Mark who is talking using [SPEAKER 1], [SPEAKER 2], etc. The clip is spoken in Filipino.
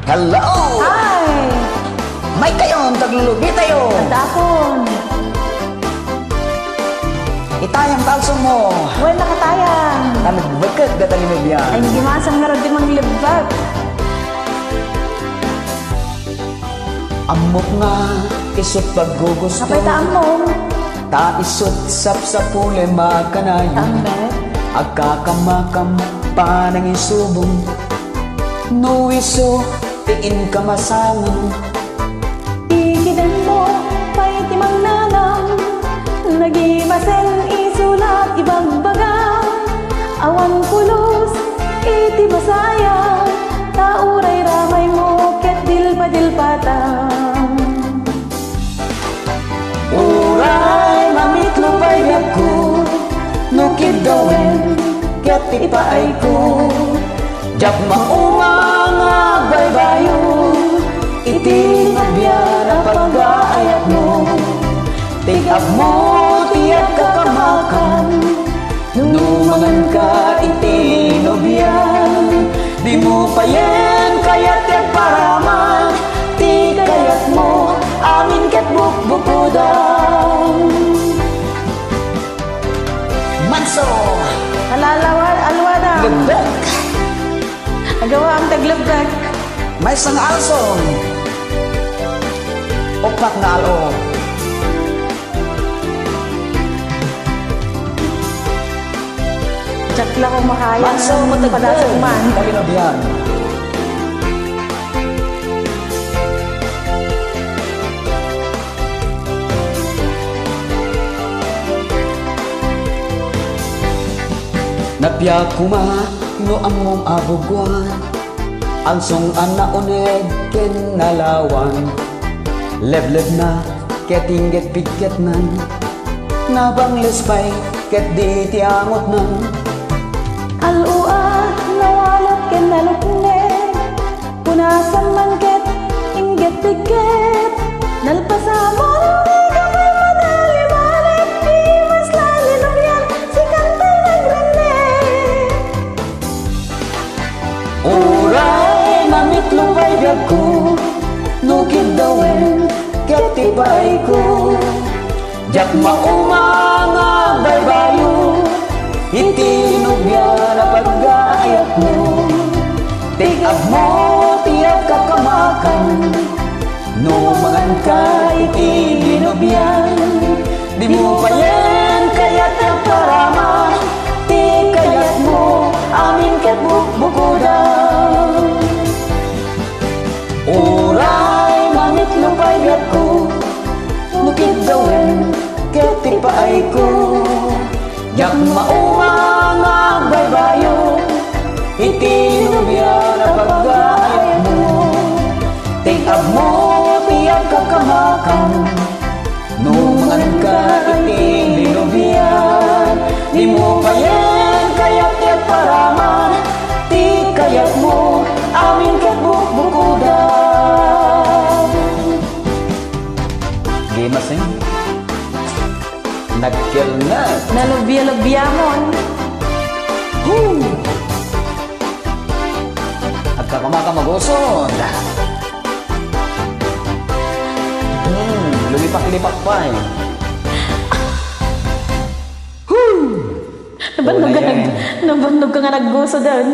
[SPEAKER 1] Hello!
[SPEAKER 2] Hi!
[SPEAKER 1] May kayon, taglulubi tayo.
[SPEAKER 2] Tandakon!
[SPEAKER 1] Itayang kalso mo.
[SPEAKER 2] Well, nakatayang!
[SPEAKER 1] Nagbagkat gatalinob
[SPEAKER 2] Ay,
[SPEAKER 1] yan.
[SPEAKER 2] hindi masang nga rin mang libag.
[SPEAKER 1] Amok nga, isot paggugusto.
[SPEAKER 2] Kapay taan mo.
[SPEAKER 1] Ta isot sap sa pule makanayo.
[SPEAKER 2] Tambet.
[SPEAKER 1] Agkakamakam panang isubong. No iso, tiin ka masangon.
[SPEAKER 2] Ikidan mo, pa'y timang nanang. Nagimaseng isulat ibang bagang. Awan pulos, iti masaya. Tauray ramay mo, ket dilpa-dilpatang.
[SPEAKER 1] Uray, mamitlo pa'y ko. Nukid dawen, ket ipaay ko. Jak maumang baybayo. Iti nabya na pag-aayat mo. Tigap mo, tiyak kakamakan. Numangan ka, iti nobyan. Di mo pa yan, kaya't yan paraman. Ti kayat mo, amin ket bukbukudan. Manso,
[SPEAKER 2] Alalawad, alwada.
[SPEAKER 1] lebek,
[SPEAKER 2] Agawa ang taglabdag.
[SPEAKER 1] may sang alson. Opak na alo.
[SPEAKER 2] Jakla ko makaya.
[SPEAKER 1] Manso, matagdag.
[SPEAKER 2] Padasag man.
[SPEAKER 1] Kalinobian. Napya kuma no among abugwan. Ansong ana uneg ken nalawan. Lebleb na ketingget piket nan. Nabangles pay ket di tiangot nan.
[SPEAKER 2] Alua, nawalot ken nalukne. Punasan man ket, inggit tiget. Nalpasamon, di kamay madali balik. Di mas lalinong yan, si kantay nagrene.
[SPEAKER 1] Uray, mamitlo pa'y biyag ko. Nukid dawen, ketipay ko. Jak maumang baybayo. Itinubya na pag-aayat mo. Tigap mo, tiyak kakamakan. Numangan ka, itinubyan. Di mo pa yan, kaya't ang paraman. Ti kayat mo, amin ket bukbukudan. Uray, mamitlo pa'y biyag ko. Nukid dawen, ketipaay ko. Jak maumang baybayo. Itinubya na pag-aayat mo. Tigap mo, tiyak kakamakan. Numangan ka, itinubyan. Di mo pa yan, kaya't yan paraman. Ti kayat mo, amin ket bukbukudan. Gimasing nagkilnat.
[SPEAKER 2] Nalubya-lubya mon.
[SPEAKER 1] At kakamaka-magusod. Lumipak-lipak pa eh.
[SPEAKER 2] Nabannog ka
[SPEAKER 1] Wala yan.
[SPEAKER 2] nabannog ka nga nagguso doon.